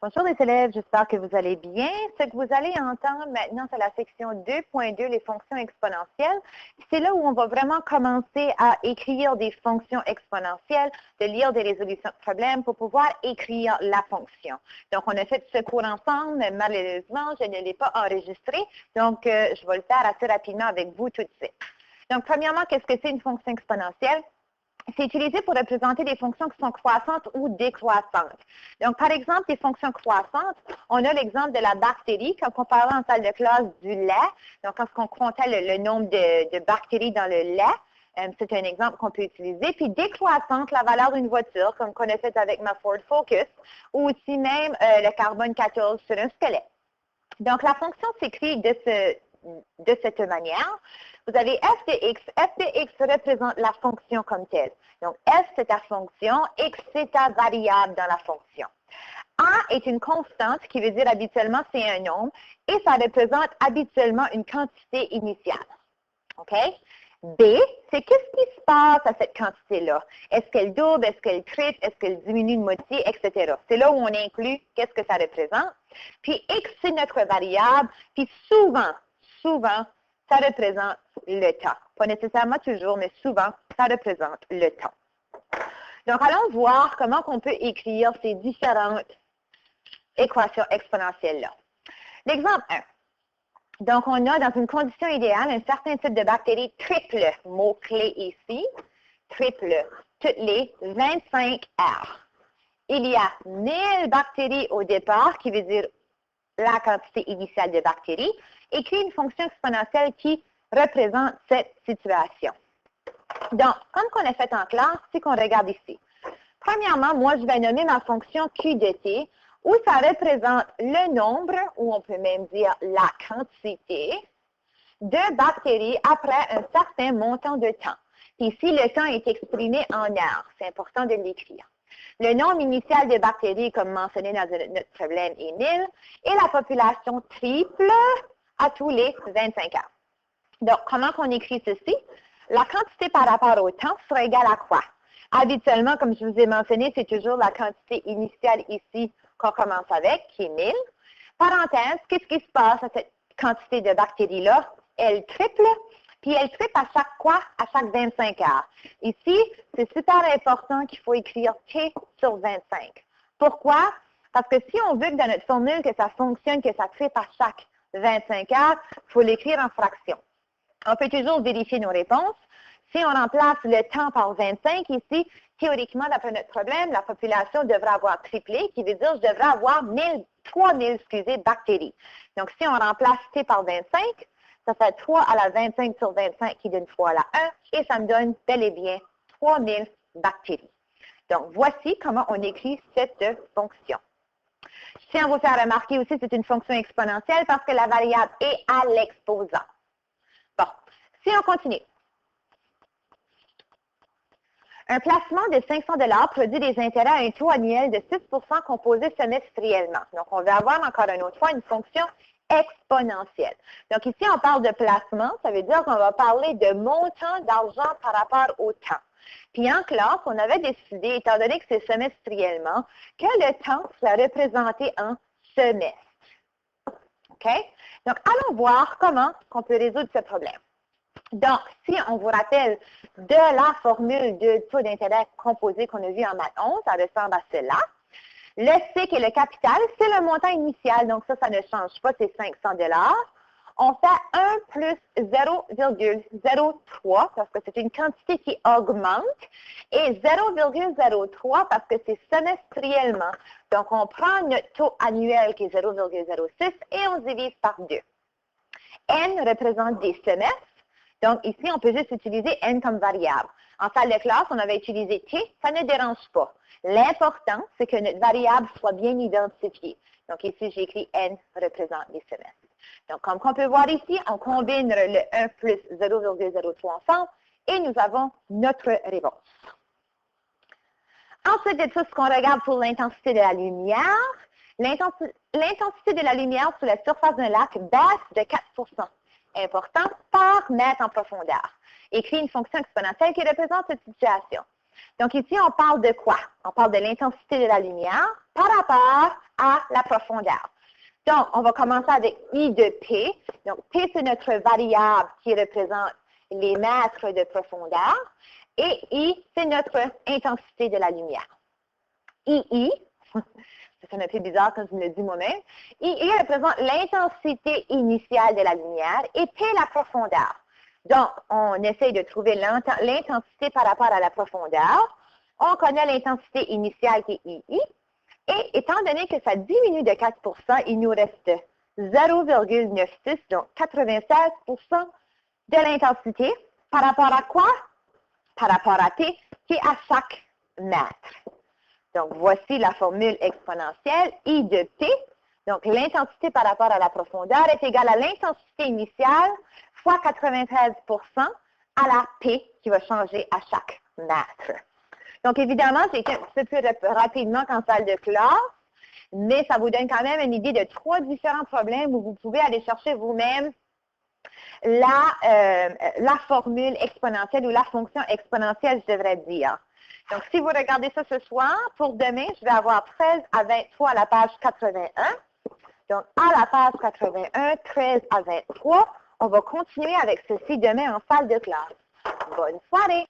Bonjour les élèves, j'espère que vous allez bien. Ce que vous allez entendre maintenant, c'est la section 2.2, les fonctions exponentielles. C'est là où on va vraiment commencer à écrire des fonctions exponentielles, de lire des résolutions de problèmes pour pouvoir écrire la fonction. Donc, on a fait ce cours ensemble, mais malheureusement, je ne l'ai pas enregistré. Donc, je vais le faire assez rapidement avec vous tout de suite. Donc, premièrement, qu'est-ce que c'est une fonction exponentielle? C'est utilisé pour représenter des fonctions qui sont croissantes ou décroissantes. Donc, par exemple, les fonctions croissantes, on a l'exemple de la bactérie, quand on parlait en salle de classe du lait. Donc, quand on comptait le nombre de bactéries dans le lait, c'est un exemple qu'on peut utiliser. Puis, décroissante, la valeur d'une voiture, comme on a fait avec ma Ford Focus, ou aussi même le carbone 14 sur un squelette. Donc, la fonction s'écrit de cette manière. Vous avez f de x. F de x représente la fonction comme telle. Donc, f, c'est ta fonction. X, c'est ta variable dans la fonction. A est une constante qui veut dire habituellement c'est un nombre et ça représente habituellement une quantité initiale. OK? B, c'est qu'est-ce qui se passe à cette quantité-là? Est-ce qu'elle double, est-ce qu'elle triple, est-ce qu'elle diminue de moitié, etc. C'est là où on inclut qu'est-ce que ça représente. Puis X, c'est notre variable. Puis souvent, ça représente le temps. Pas nécessairement toujours, mais souvent, ça représente le temps. Donc, allons voir comment on peut écrire ces différentes équations exponentielles-là. L'exemple 1. Donc, on a dans une condition idéale un certain type de bactéries triple, mot-clé ici, triple, toutes les 25 R. Il y a 1000 bactéries au départ, qui veut dire la quantité initiale de bactéries, et crée une fonction exponentielle qui représente cette situation. Donc, comme qu'on a fait en classe, c'est qu'on regarde ici. Premièrement, moi, je vais nommer ma fonction Q de t, où ça représente le nombre, ou on peut même dire la quantité, de bactéries après un certain montant de temps. Ici, le temps est exprimé en heures. C'est important de l'écrire. Le nombre initial de bactéries, comme mentionné dans notre problème, est 1000, et la population triple à tous les 25 heures. Donc, comment qu'on écrit ceci? La quantité par rapport au temps sera égale à quoi? Habituellement, comme je vous ai mentionné, c'est toujours la quantité initiale ici qu'on commence avec, qui est 1000. Parenthèse, qu'est-ce qui se passe à cette quantité de bactéries-là? Elle triple, puis elle triple à chaque quoi? À chaque 25 heures. Ici, c'est super important qu'il faut écrire T sur 25. Pourquoi? Parce que si on veut que dans notre formule, que ça fonctionne, que ça triple à chaque 25 heures, il faut l'écrire en fraction. On peut toujours vérifier nos réponses. Si on remplace le temps par 25 ici, théoriquement, d'après notre problème, la population devrait avoir triplé, qui veut dire que je devrais avoir 3000 bactéries. Donc, si on remplace T par 25, ça fait 3 à la 25 sur 25 qui donne 3 à la 1, et ça me donne bel et bien 3000 bactéries. Donc, voici comment on écrit cette fonction. Je tiens à vous faire remarquer aussi que c'est une fonction exponentielle parce que la variable est à l'exposant. Bon, si on continue. Un placement de 500 $ produit des intérêts à un taux annuel de 6 composé semestriellement. Donc, on va avoir encore une autre fois une fonction exponentielle. Donc, ici, on parle de placement. Ça veut dire qu'on va parler de montant d'argent par rapport au temps. Puis, en classe, on avait décidé, étant donné que c'est semestriellement, que le temps soit représenté en semestre. OK? Donc, allons voir comment on peut résoudre ce problème. Donc, si on vous rappelle de la formule de taux d'intérêt composé qu'on a vu en maths 11, ça ressemble à cela. Le C qui est le capital, c'est le montant initial, donc ça ne change pas, c'est 500 $. On fait 1 plus 0,03 parce que c'est une quantité qui augmente et 0,03 parce que c'est semestriellement. Donc, on prend notre taux annuel qui est 0,06 et on divise par 2. N représente des semestres. Donc, ici, on peut juste utiliser N comme variable. En salle de classe, on avait utilisé T, ça ne dérange pas. L'important, c'est que notre variable soit bien identifiée. Donc, ici, j'ai écrit N représente des semestres. Donc, comme on peut voir ici, on combine le 1 plus 0,03 ensemble et nous avons notre réponse. Ensuite de tout, ce qu'on regarde pour l'intensité de la lumière, l'intensité de la lumière sur la surface d'un lac baisse de 4 important par mètre en profondeur. Écrit une fonction exponentielle qui représente cette situation. Donc ici, on parle de quoi? On parle de l'intensité de la lumière par rapport à la profondeur. Donc, on va commencer avec I de P. Donc, P, c'est notre variable qui représente les mètres de profondeur. Et I, c'est notre intensité de la lumière. II, ça sonne un peu bizarre quand je me le dis moi-même, II représente l'intensité initiale de la lumière et P, la profondeur. Donc, on essaye de trouver l'intensité par rapport à la profondeur. On connaît l'intensité initiale qui est II. Et étant donné que ça diminue de 4 il nous reste 0,96, donc 96 de l'intensité. Par rapport à quoi? Par rapport à T, qui est à chaque mètre. Donc, voici la formule exponentielle. I de T, donc l'intensité par rapport à la profondeur est égale à l'intensité initiale fois 93 à la P qui va changer à chaque mètre. Donc, évidemment, j'ai été un petit peu plus rapidement qu'en salle de classe, mais ça vous donne quand même une idée de 3 différents problèmes où vous pouvez aller chercher vous-même la formule exponentielle ou la fonction exponentielle, je devrais dire. Donc, si vous regardez ça ce soir, pour demain, je vais avoir 13 à 23 à la page 81. Donc, à la page 81, 13 à 23, on va continuer avec ceci demain en salle de classe. Bonne soirée!